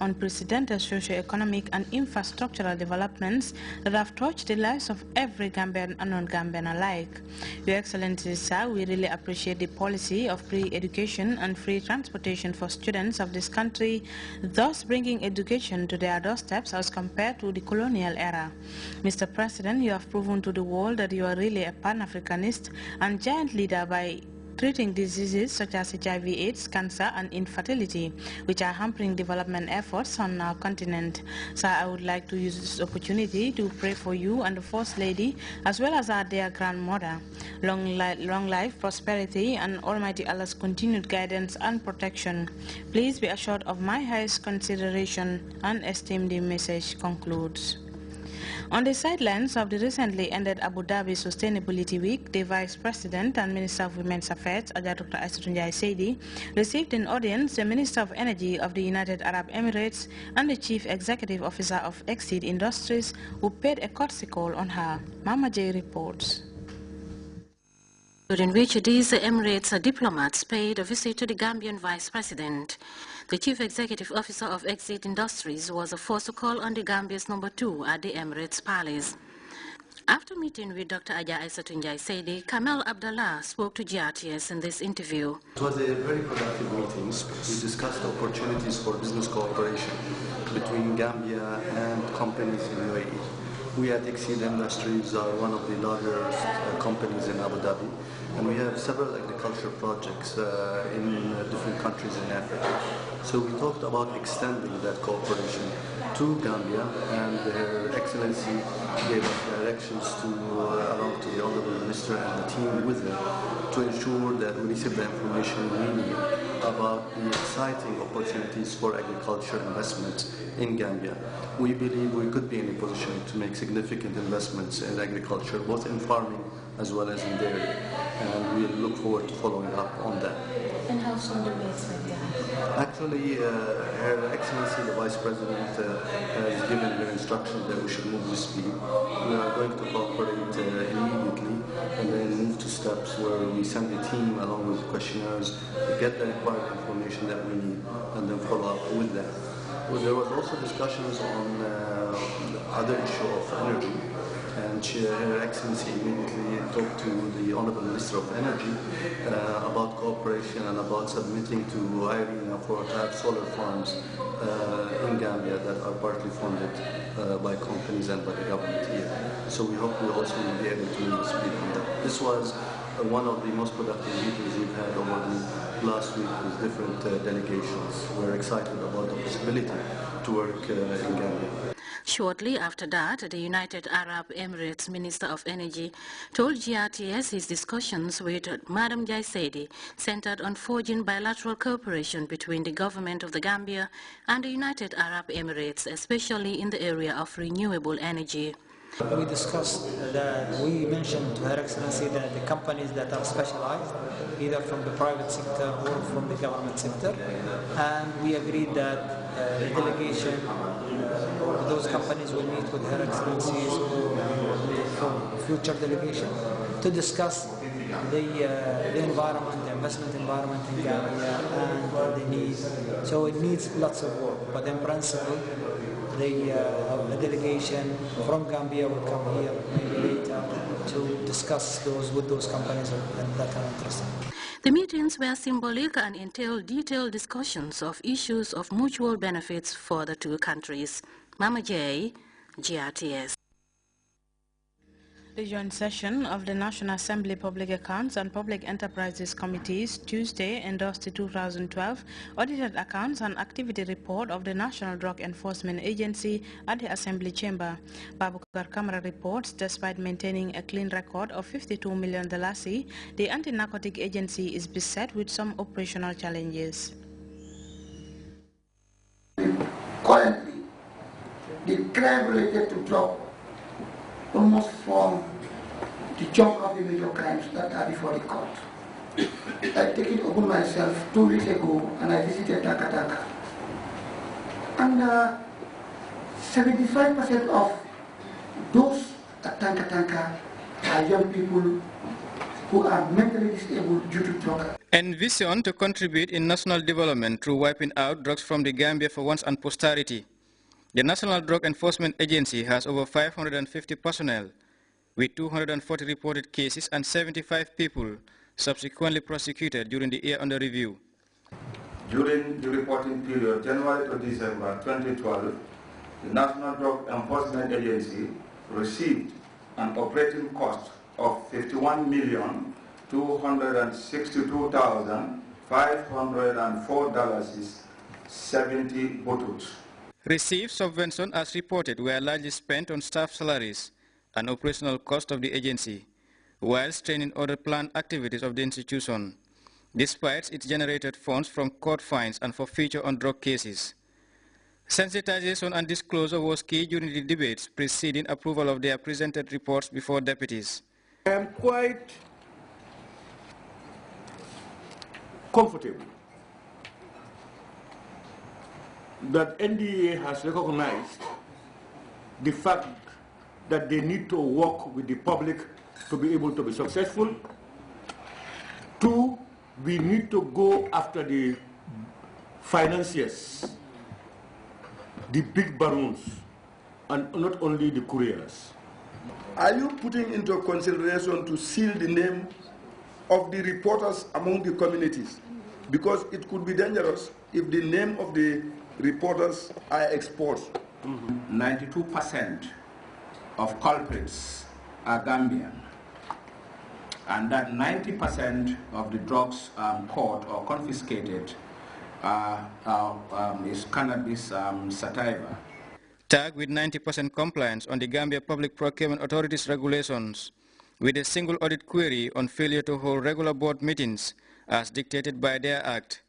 unprecedented socio-economic and infrastructural developments that have touched the lives of every Gambian and non-Gambian alike. Your Excellencies, sir, we really appreciate the policy of free education and free transportation for students of this country, thus bringing education to their doorsteps as compared to the colonial era. Mr. President, you have proven to the world that you are really a Pan-Africanist and giant leader by treating diseases such as HIV/AIDS, cancer, and infertility, which are hampering development efforts on our continent. So I would like to use this opportunity to pray for you and the First Lady, as well as our dear grandmother. Long life, prosperity, and Almighty Allah's continued guidance and protection. Please be assured of my highest consideration and esteem. The message concludes. On the sidelines of the recently ended Abu Dhabi Sustainability Week, the Vice President and Minister of Women's Affairs, Dr. Aissatou Njie Saidi, received in audience the Minister of Energy of the United Arab Emirates and the Chief Executive Officer of Exceed Industries, who paid a courtesy call on her. Mama J reports. In which these Emirates diplomats paid a visit to the Gambian Vice President. The Chief Executive Officer of Exit Industries was the first to call on the Gambia's #2 at the Emirates Palace. After meeting with Dr. Aissatou Njie Saidi, Kamel Abdallah spoke to Grts in this interview. It was a very productive meeting. We discussed opportunities for business cooperation between Gambia and companies in UAE. We at Exceed Industries are one of the largest companies in Abu Dhabi, and we have several agriculture projects in different countries in Africa. So we talked about extending that cooperation to Gambia, and Her Excellency gave us directions along to the Honorable Minister and the team with him to ensure that we receive the information we need about the exciting opportunities for agriculture investments in Gambia. We believe we could be in a position to make significant investments in agriculture, both in farming as well as in dairy, and we look forward to following up on that. And how soon do we expect that? Actually, Her Excellency, the Vice President, has given her instructions that we should move with speed. We are going to cooperate immediately and then move to steps where we send a team along with questionnaires to get the required information that we need and then follow up with that. Well, there was also discussions on the other issue of energy, and Her Excellency immediately talked to the Honorable Minister of Energy about cooperation and about submitting to IRENA for to have solar farms in Gambia that are partly funded by companies and by the government here. So we hope we also will be able to move speed on that. This was one of the most productive meetings we've had over the last week with different delegations. We're excited about the possibility to work in Gambia. Shortly after that, the United Arab Emirates Minister of Energy told Grts his discussions with Madam Njie Saidi centered on forging bilateral cooperation between the government of the Gambia and the United Arab Emirates, especially in the area of renewable energy. We discussed that we mentioned to Her Excellency that the companies that are specialized, either from the private sector or from the government sector, and we agreed that the delegation of those companies will meet with Her Excellencies from future delegation to discuss the environment, the investment environment in Gambia and the needs. So it needs lots of work, but in principle, the delegation from Gambia will come here maybe later to discuss with those companies that are interested. The meetings were symbolic and entailed detailed discussions of issues of mutual benefits for the two countries. Mama J, Grts. The joint session of the National Assembly Public Accounts and Public Enterprises Committees Tuesday endorsed the 2012 audited accounts and activity report of the National Drug Enforcement Agency at the Assembly Chamber. Babukar Kamara reports, despite maintaining a clean record of $52 million, the anti-narcotic agency is beset with some operational challenges. Currently, the crime related to drug almost form the chunk of the major crimes that are before the court. I take it upon myself 2 weeks ago and I visited Takataka. And 75% of those at Takataka are young people who are mentally disabled due to drug. Envision to contribute in national development through wiping out drugs from the Gambia for once and posterity. The National Drug Enforcement Agency has over 550 personnel, with 240 reported cases and 75 people subsequently prosecuted during the year under review. During the reporting period, January to December 2012, the National Drug Enforcement Agency received an operating cost of $51,262,504.70 bottles. Received subvention as reported were largely spent on staff salaries and operational cost of the agency, while straining other planned activities of the institution, despite its generated funds from court fines and forfeiture on drug cases. Sensitization and disclosure was key during the debates preceding approval of their presented reports before deputies. I am quite comfortable that NDA has recognized the fact that they need to work with the public to be able to be successful. Two, we need to go after the financiers, the big barons, and not only the couriers. Are you putting into consideration to seal the name of the reporters among the communities? Because it could be dangerous if the name of the reporters are exposed. 92% of culprits are Gambian, and that 90% of the drugs caught or confiscated is cannabis sativa. Tagged with 90% compliance on the Gambia Public Procurement Authority's regulations, with a single audit query on failure to hold regular board meetings as dictated by their act.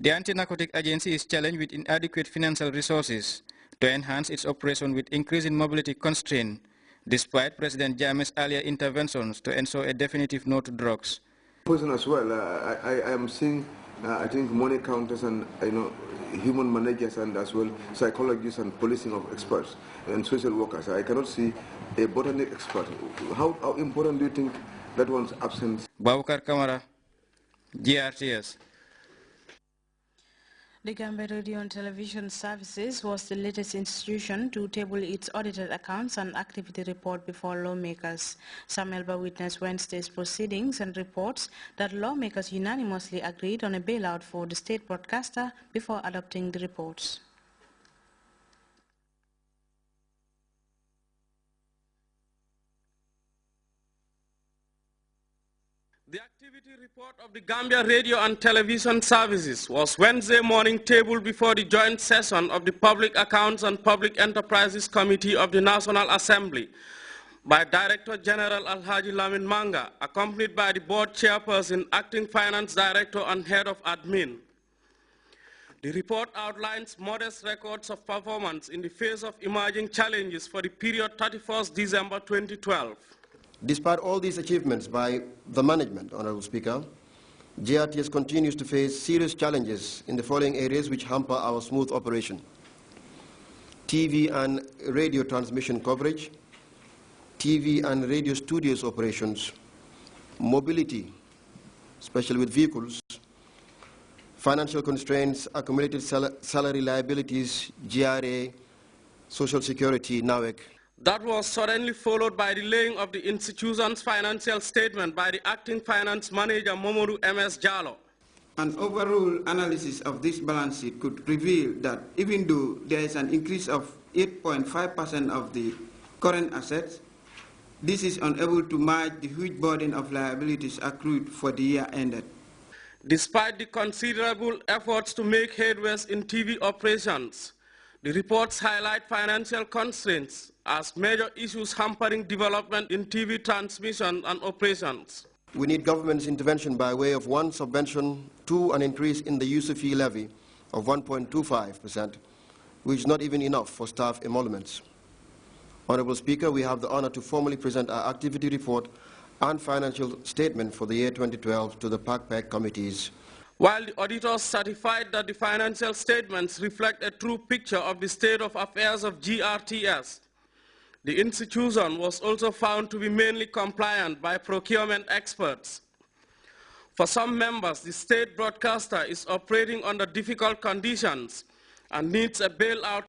The Anti-Narcotic Agency is challenged with inadequate financial resources to enhance its operation with increasing mobility constraint, despite President Jammeh's earlier interventions to ensure a definitive no to drugs. Person as well, I am seeing, I think, money counters and human managers and as well psychologists and policing of experts and social workers. I cannot see a botanic expert. How important do you think that one's absence? Babukar Kamara, Grts. The Gambia Radio and Television Services was the latest institution to table its audited accounts and activity report before lawmakers. Sam Elba witnessed Wednesday's proceedings and reports that lawmakers unanimously agreed on a bailout for the state broadcaster before adopting the reports. The activity report of the Gambia Radio and Television Services was Wednesday morning tabled before the joint session of the Public Accounts and Public Enterprises Committee of the National Assembly by Director General Alhaji Lamin Manga, accompanied by the board chairperson, acting finance director and head of admin. The report outlines modest records of performance in the face of emerging challenges for the period 31st December 2012. Despite all these achievements by the management, Honorable Speaker, GRTS continues to face serious challenges in the following areas which hamper our smooth operation: TV and radio transmission coverage, TV and radio studios operations, mobility, especially with vehicles, financial constraints, accumulated salary liabilities, GRA, Social Security, NAWEC. That was suddenly followed by the laying of the institution's financial statement by the acting finance manager, Momodu M.S. Jallo. An overall analysis of this balance sheet could reveal that even though there is an increase of 8.5% of the current assets, this is unable to match the huge burden of liabilities accrued for the year ended. Despite the considerable efforts to make headway in TV operations, the reports highlight financial constraints as major issues hampering development in TV transmission and operations. We need government's intervention by way of 1, subvention, 2, an increase in the user fee levy of 1.25%, which is not even enough for staff emoluments. Honorable Speaker, we have the honor to formally present our activity report and financial statement for the year 2012 to the PAC committees. While the auditors certified that the financial statements reflect a true picture of the state of affairs of GRTS, the institution was also found to be mainly compliant by procurement experts, For some members, the state broadcaster is operating under difficult conditions and needs a bailout